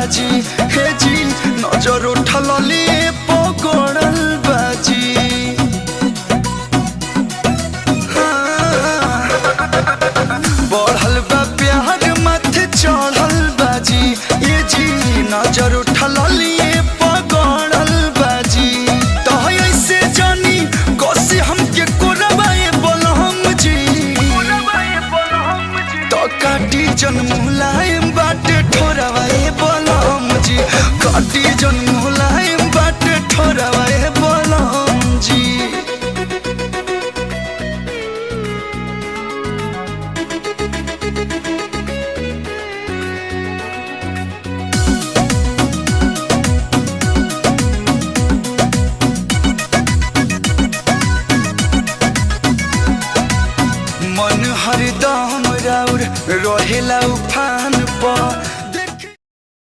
बाजी हे जी नजर उठल पकड़ल बाजी बढ़ल बा प्यार माथे चढ़ल बाजी ये जी नजर उठल पकड़ल बाजी तो ऐसे जानी कसी हमके कोरबाए बलहम जी तो काटी जन मुलायम बाटे ठोरवाए बलहम जी काटी जन